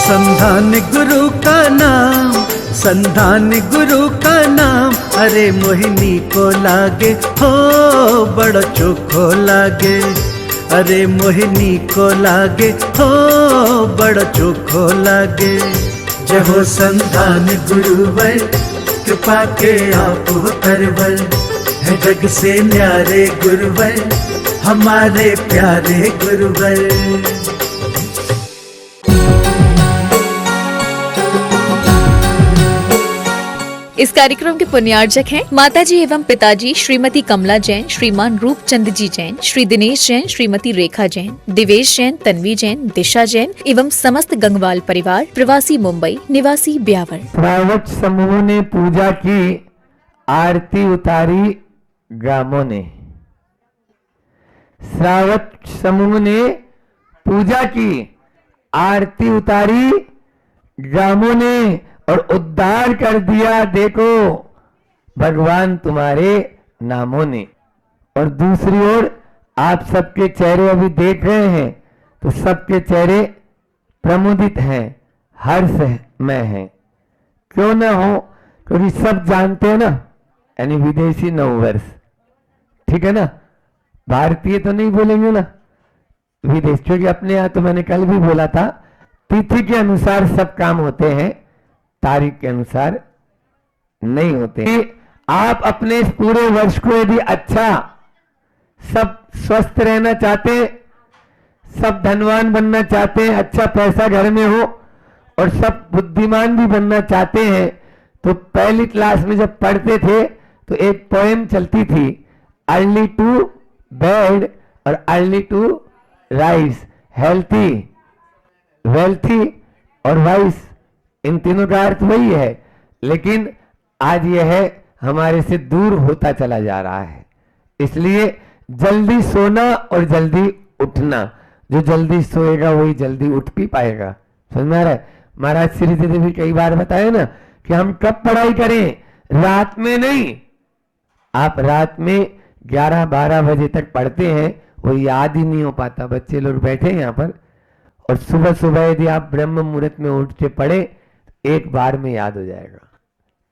संधान गुरु का नाम, संधान गुरु का नाम, अरे मोहिनी को लागे हो बड़ो चोखो लागे, अरे मोहिनी को लागे हो बड़ो चोखो लागे। जय हो संधान गुरुवर, कृपा के आप तरवर, है जग से न्यारे गुरुवर, हमारे प्यारे गुरुवर। इस कार्यक्रम के पुण्यार्जक हैं माताजी एवं पिताजी श्रीमती कमला जैन, श्रीमान रूपचंद जी जैन, श्री दिनेश जैन, श्रीमती रेखा जैन, दिवेश जैन, तन्वी जैन, दिशा जैन एवं समस्त गंगवाल परिवार, प्रवासी मुंबई, निवासी ब्यावर। श्रावक समूह ने पूजा की, आरती उतारी ग्रामों ने। श्रावक समूह ने पूजा की, आरती उतारी ग्रामों ने और उद्धार कर दिया देखो भगवान तुम्हारे नामों ने। और दूसरी ओर आप सबके चेहरे अभी देख रहे हैं तो सबके चेहरे प्रमुदित हैं, हर्ष में हैं। क्यों ना हो, क्योंकि सब जानते हैं ना, यानी विदेशी नववर्ष, ठीक है ना, भारतीय तो नहीं बोलेंगे ना, विदेश, क्योंकि अपने यहाँ तो मैंने कल भी बोला था तिथि के अनुसार सब काम होते हैं, तारीख के अनुसार नहीं होते। आप अपने इस पूरे वर्ष को यदि अच्छा, सब स्वस्थ रहना चाहते, सब धनवान बनना चाहते हैं, अच्छा पैसा घर में हो और सब बुद्धिमान भी बनना चाहते हैं, तो पहली क्लास में जब पढ़ते थे तो एक पोएम चलती थी, अर्ली टू बेड और early to rise, healthy, wealthy और वाइस, इन तीनों का अर्थ वही है। लेकिन आज यह हमारे से दूर होता चला जा रहा है। इसलिए जल्दी सोना और जल्दी उठना, जो जल्दी सोएगा वही जल्दी उठ भी पाएगा। समझ में आ रहा है? महाराज श्री जी ने भी कई बार बताया ना कि हम कब पढ़ाई करें, रात में नहीं। आप रात में 11-12 बजे तक पढ़ते हैं, वो याद ही नहीं हो पाता। बच्चे लोग बैठे हैं यहाँ पर, और सुबह सुबह यदि आप ब्रह्म मुहूर्त में उठ के पढ़े, एक बार में याद हो जाएगा।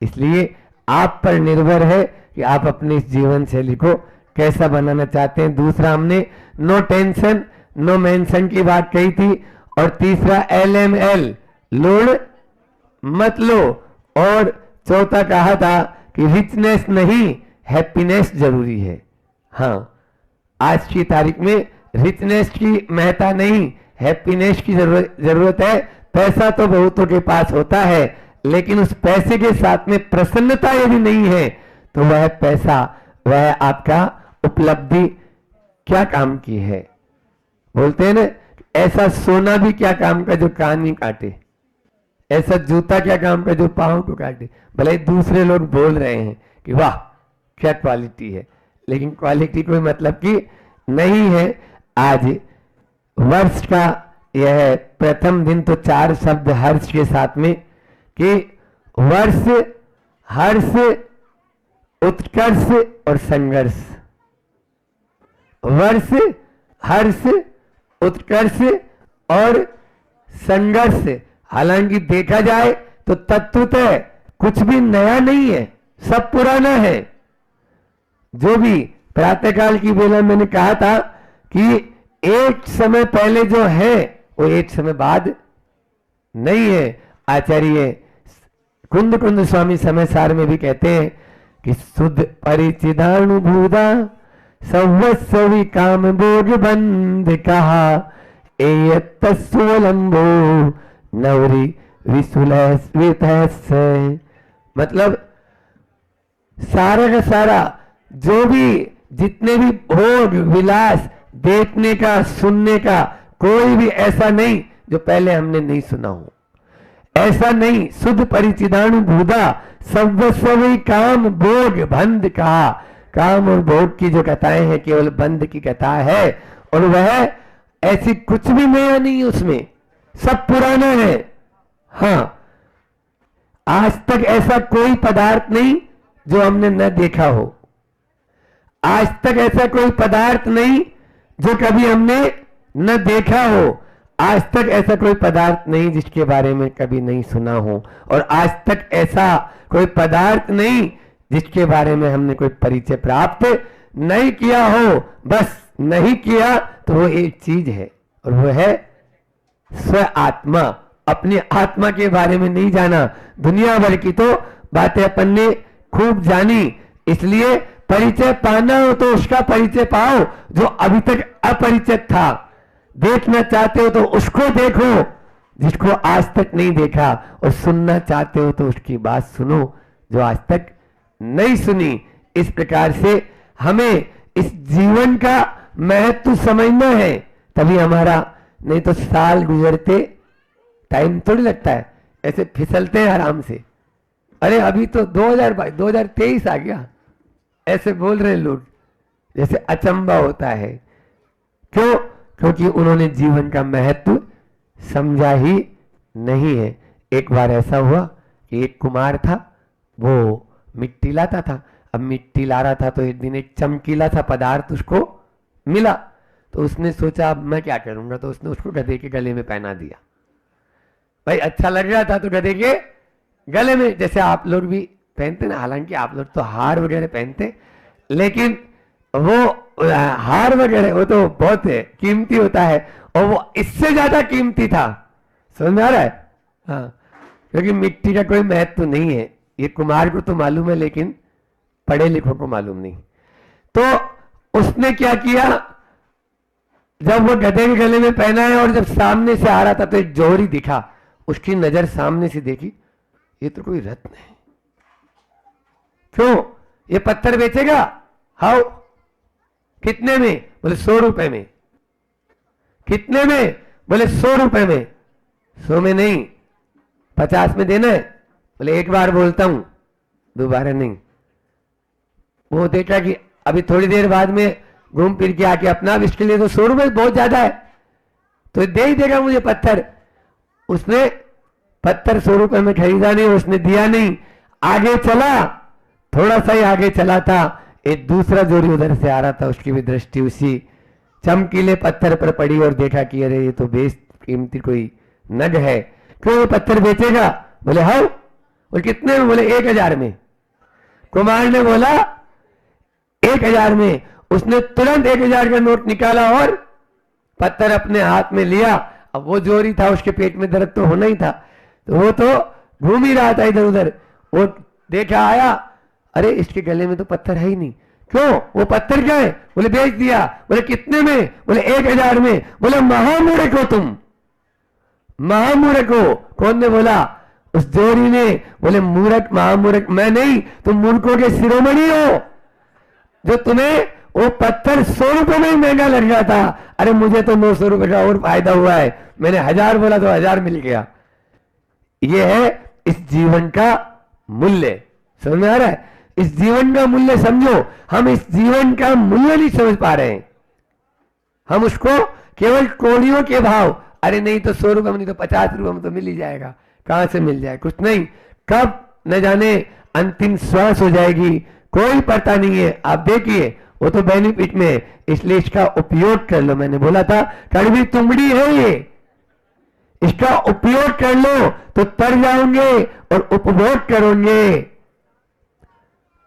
इसलिए आप पर निर्भर है कि आप अपनी इस जीवन शैली को कैसा बनाना चाहते हैं। दूसरा हमने नो टेंशन नो मेंशन की बात कही थी, और तीसरा LML, लोड मत लो, और चौथा कहा था कि रिचनेस नहीं हैप्पीनेस जरूरी है। हाँ, आज की तारीख में रिचनेस की महत्ता नहीं, हैप्पीनेस की जरूरत है। पैसा तो बहुतों के पास होता है, लेकिन उस पैसे के साथ में प्रसन्नता यदि नहीं है तो वह पैसा, वह आपका उपलब्धि क्या काम की है। बोलते हैं ना, ऐसा सोना भी क्या काम का जो कान ही काटे, ऐसा जूता क्या काम का जो पांव को काटे। भले दूसरे लोग बोल रहे हैं कि वाह क्या क्वालिटी है, लेकिन क्वालिटी कोई मतलब की नहीं है। आज वर्ष का यह प्रथम दिन तो 4 शब्द हर्ष के साथ में, कि वर्ष, हर्ष, उत्कर्ष और संघर्ष। वर्ष, हर्ष, उत्कर्ष और संघर्ष। हालांकि देखा जाए तो तत्वतः कुछ भी नया नहीं है, सब पुराना है। जो भी प्रातःकाल की बेला मैंने कहा था कि एक समय पहले जो है वो एक समय बाद नहीं है। आचार्य कुंद कुंद स्वामी समय सार में भी कहते हैं कि शुद्ध परिचिदानुभूता संवत्सवी काम भोग बंध कहा, एयत्तस्वलंबो नवरी विसुलस। मतलब सारा का सारा जो भी, जितने भी भोग विलास, देखने का, सुनने का, कोई भी ऐसा नहीं जो पहले हमने नहीं सुना हो। ऐसा नहीं, शुद्ध परिचिदानुभूता सर्वस्वी काम भोग बंध कहा। काम और भोग की जो कथाएं हैं केवल बंध की कथा है, और वह ऐसी कुछ भी नया नहीं, उसमें सब पुराना है। हाँ, आज तक ऐसा कोई पदार्थ नहीं जो हमने न देखा हो। आज तक ऐसा कोई पदार्थ नहीं जो कभी हमने न देखा हो। आज तक ऐसा कोई पदार्थ नहीं जिसके बारे में कभी नहीं सुना हो, और आज तक ऐसा कोई पदार्थ नहीं जिसके बारे में हमने कोई परिचय प्राप्त नहीं किया हो। बस नहीं किया तो वो एक चीज है, और वो है स्व आत्मा। अपनी आत्मा के बारे में नहीं जाना। दुनिया भर की तो बातें अपन ने खूब जानी, इसलिए परिचय पाना हो तो उसका परिचय पाओ जो अभी तक अपरिचित था। देखना चाहते हो तो उसको देखो जिसको आज तक नहीं देखा, और सुनना चाहते हो तो उसकी बात सुनो जो आज तक नहीं सुनी। इस प्रकार से हमें इस जीवन का महत्व समझना है, तभी हमारा, नहीं तो साल गुजरते टाइम थोड़ी लगता है, ऐसे फिसलते हैं आराम से। अरे अभी तो 2023 आ गया, ऐसे बोल रहे लोग जैसे अचंबा होता है। क्यों? क्योंकि उन्होंने जीवन का महत्व समझा ही नहीं है। एक बार ऐसा हुआ कि एक कुमार था, वो मिट्टी लाता था। अब मिट्टी ला रहा था तो एक दिन एक चमकीला सा पदार्थ उसको मिला, तो उसने सोचा अब मैं क्या करूंगा, तो उसने उसको गधे के गले में पहना दिया। भाई अच्छा लग रहा था तो गधे के गले में, जैसे आप लोग भी पहनते ना, हालांकि आप लोग तो हार वगैरह पहनते, लेकिन वो हार वगैरह वो तो बहुत कीमती होता है, और वो इससे ज्यादा कीमती था। समझ में आ रहा है? हाँ, क्योंकि मिट्टी का कोई महत्व नहीं है, ये कुमार को तो मालूम है लेकिन पढ़े लिखों को मालूम नहीं। तो उसने क्या किया, जब वो गधे के गले में पहना है और जब सामने से आ रहा था तो एक जौहरी दिखा, उसकी नजर सामने से देखी, ये तो कोई रत्न है। क्यों? ये पत्थर बेचेगा? हाउ, कितने में? बोले 100 रुपए में। कितने में? बोले 100 रुपए में। 100 में नहीं, 50 में देना है। बोले एक बार बोलता हूं, दोबारा नहीं। वो देखा कि अभी थोड़ी देर बाद में घूम फिर के आके अपना, इसके लिए तो 100 रुपए बहुत ज्यादा है, तो दे ही देगा मुझे पत्थर। उसने पत्थर 100 रुपए में खरीदा नहीं, उसने दिया नहीं, आगे चला, थोड़ा सा ही आगे चला था, एक दूसरा जोड़ी उधर से आ रहा था, उसकी भी दृष्टि उसी चमकीले पत्थर पर पड़ी और देखा कि अरे ये तो बेश कीमती कोई नग है, क्यों ये पत्थर बेचेगा? बोले हाँ। और कितने में? बोले 1000 में। कुमार ने बोला 1000 में। उसने तुरंत 1000 का नोट निकाला और पत्थर अपने हाथ में लिया। अब वो जोरी था, उसके पेट में दर्द तो होना ही था, तो वो तो घूम ही रहा था इधर उधर। वो देखा, आया, अरे इसके गले में तो पत्थर है ही नहीं। क्यों? वो पत्थर क्या है? बोले बेच दिया। बोले कितने में? बोले 1000 में। बोले महामूर्ख हो तुम, महामूर्ख हो। कौन ने बोला? उस जोरी ने। बोले मूर्ख, महामूर्ख मैं नहीं, तुम मूर्खों के शिरोमणि हो, जो तुम्हें वो पत्थर 100 रुपए में ही महंगा लग रहा था। अरे मुझे तो 900 रुपए का और फायदा हुआ है, मैंने 1000 बोला तो 1000 मिल गया। ये है इस जीवन का मूल्य। समझ में आ रहा है? इस जीवन का मूल्य समझो। हम इस जीवन का मूल्य नहीं समझ पा रहे हैं, हम उसको केवल कौड़ियों के भाव, अरे नहीं तो 100 रुपए में, नहीं तो 50 रुपए में तो मिल ही जाएगा। कहां से मिल जाए? कुछ नहीं, कब न जाने अंतिम श्वास हो जाएगी, कोई पता नहीं है। आप देखिए वो तो बेनिफिट में है, इसलिए इसका उपयोग कर लो। मैंने बोला था कड़वी तुमड़ी है ये, इसका उपयोग कर लो तो तर जाओगे और उपभोग करोगे।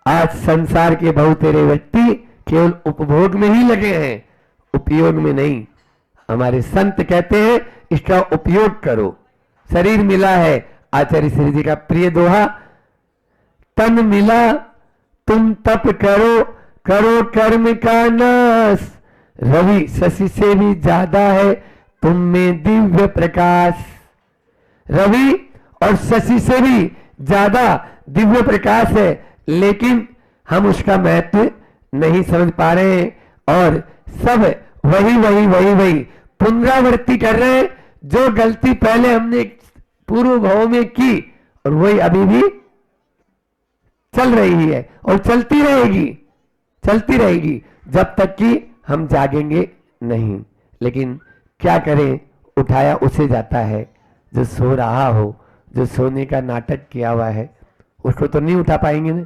आज संसार के बहुत सारे व्यक्ति केवल उपभोग में ही लगे हैं, उपयोग में नहीं। हमारे संत कहते हैं इसका उपयोग करो। शरीर मिला है, आचार्य श्री जी का प्रिय दोहा, तन मिला तुम तप करो, करो कर्म का नाश, रवि शशि से भी ज्यादा है तुम में दिव्य प्रकाश। रवि और शशि से भी ज्यादा दिव्य प्रकाश है, लेकिन हम उसका महत्व नहीं समझ पा रहे हैं और सब वही पुनरावृत्ति कर रहे हैं। जो गलती पहले हमने पूर्व भाव में की और वही अभी भी चल रही है और चलती रहेगी जब तक कि हम जागेंगे नहीं। लेकिन क्या करें, उठाया उसे जाता है जो सो रहा हो, जो सोने का नाटक किया हुआ है उसको तो नहीं उठा पाएंगे ना।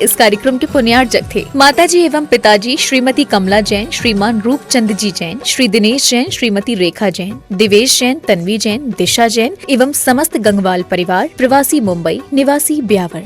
इस कार्यक्रम के पुण्यार्चक थे माताजी एवं पिताजी श्रीमती कमला जैन, श्रीमान रूपचंद जी जैन, श्री दिनेश जैन, श्रीमती रेखा जैन, दिवेश जैन, तन्वी जैन, दिशा जैन एवं समस्त गंगवाल परिवार, प्रवासी मुंबई, निवासी ब्यावर।